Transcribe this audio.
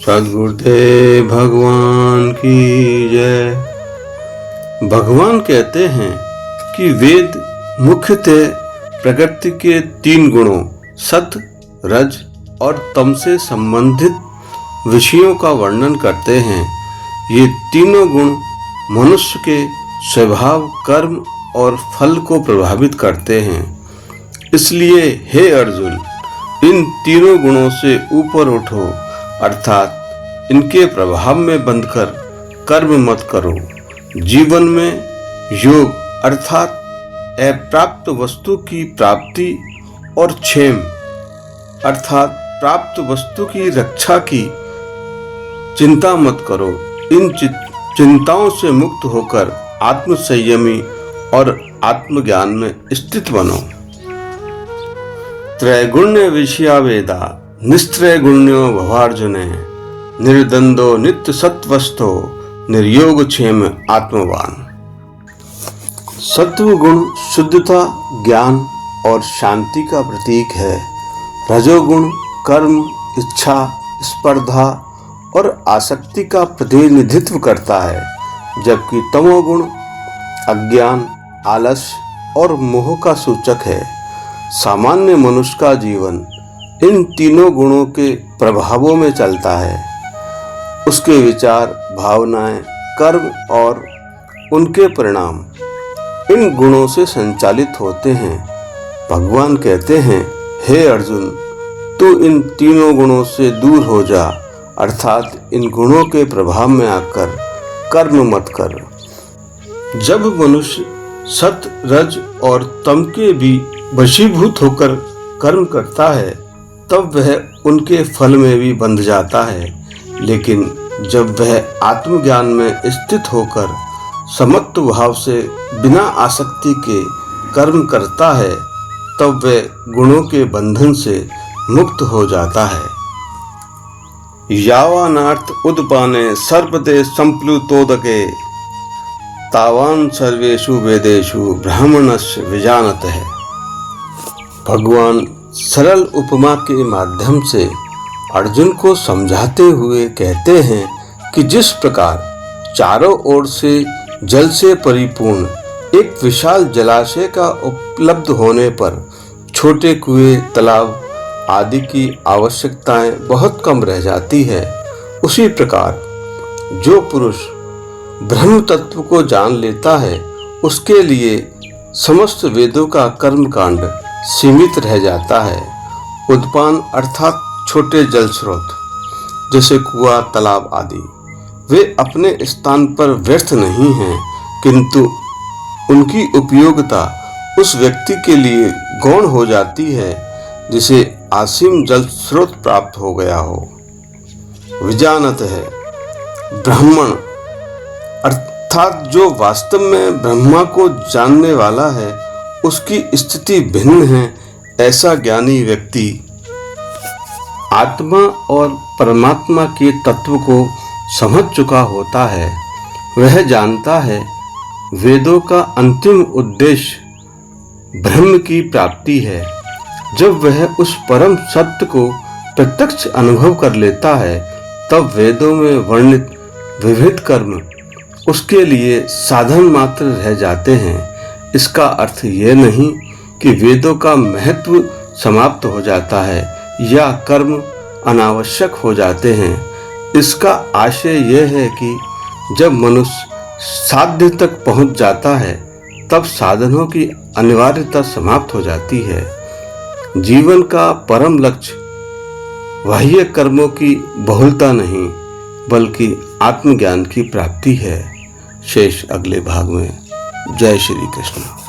सद्गुरुदेव भगवान की जय। भगवान कहते हैं कि वेद मुख्यतः प्रकृति के 3 गुणों सत, रज और तम से संबंधित विषयों का वर्णन करते हैं। ये तीनों गुण मनुष्य के स्वभाव, कर्म और फल को प्रभावित करते हैं। इसलिए हे अर्जुन, इन तीनों गुणों से ऊपर उठो, अर्थात इनके प्रभाव में बंधकर कर्म मत करो। जीवन में योग अर्थात अप्राप्त वस्तु की प्राप्ति और क्षेम अर्थात प्राप्त वस्तु की रक्षा की चिंता मत करो। इन चिंताओं से मुक्त होकर आत्मसंयमी और आत्मज्ञान में स्थित बनो। त्रैगुण्य विषया वेदा निस्त्रय गुण्यो भवार्जुने निर्द्वंदो नित्य सत्वस्थो निर्योग क्षेम आत्मवान। सत्व गुण शुद्धता, ज्ञान और शांति का प्रतीक है। रजोगुण कर्म, इच्छा, स्पर्धा और आसक्ति का प्रतिनिधित्व करता है, जबकि तमोगुण अज्ञान, आलस्य और मोह का सूचक है। सामान्य मनुष्य का जीवन इन तीनों गुणों के प्रभावों में चलता है। उसके विचार, भावनाएं, कर्म और उनके परिणाम इन गुणों से संचालित होते हैं। भगवान कहते हैं, हे अर्जुन, तू इन तीनों गुणों से दूर हो जा, अर्थात इन गुणों के प्रभाव में आकर कर्म मत कर। जब मनुष्य सत, रज और तम के भी वशीभूत होकर कर्म करता है, तब वह उनके फल में भी बंध जाता है। लेकिन जब वह आत्मज्ञान में स्थित होकर समत्व भाव से बिना आसक्ति के कर्म करता है, तब वह गुणों के बंधन से मुक्त हो जाता है। यावानार्थ उदपाने सर्पते संप्लुतोदके तावान सर्वेषु वेदेषु ब्राह्मणस्य विजानतः। भगवान सरल उपमा के माध्यम से अर्जुन को समझाते हुए कहते हैं कि जिस प्रकार चारों ओर से जल से परिपूर्ण एक विशाल जलाशय का उपलब्ध होने पर छोटे कुएं, तालाब आदि की आवश्यकताएं बहुत कम रह जाती है, उसी प्रकार जो पुरुष ब्रह्म तत्व को जान लेता है, उसके लिए समस्त वेदों का कर्मकांड सीमित रह जाता है। उद्पान अर्थात छोटे जल स्रोत जैसे कुआं, तालाब आदि, वे अपने स्थान पर व्यर्थ नहीं हैं, किंतु उनकी उपयोगिता उस व्यक्ति के लिए गौण हो जाती है जिसे असीम जल स्रोत प्राप्त हो गया हो। विजानत है ब्राह्मण अर्थात जो वास्तव में ब्रह्मा को जानने वाला है, उसकी स्थिति भिन्न है। ऐसा ज्ञानी व्यक्ति आत्मा और परमात्मा के तत्व को समझ चुका होता है। वह जानता है वेदों का अंतिम उद्देश्य ब्रह्म की प्राप्ति है। जब वह उस परम सत्य को प्रत्यक्ष अनुभव कर लेता है, तब वेदों में वर्णित विविध कर्म उसके लिए साधन मात्र रह जाते हैं। इसका अर्थ यह नहीं कि वेदों का महत्व समाप्त हो जाता है या कर्म अनावश्यक हो जाते हैं। इसका आशय यह है कि जब मनुष्य साध्य तक पहुंच जाता है, तब साधनों की अनिवार्यता समाप्त हो जाती है। जीवन का परम लक्ष्य बाह्य कर्मों की बहुलता नहीं, बल्कि आत्मज्ञान की प्राप्ति है। शेष अगले भाग में। जय श्री कृष्ण।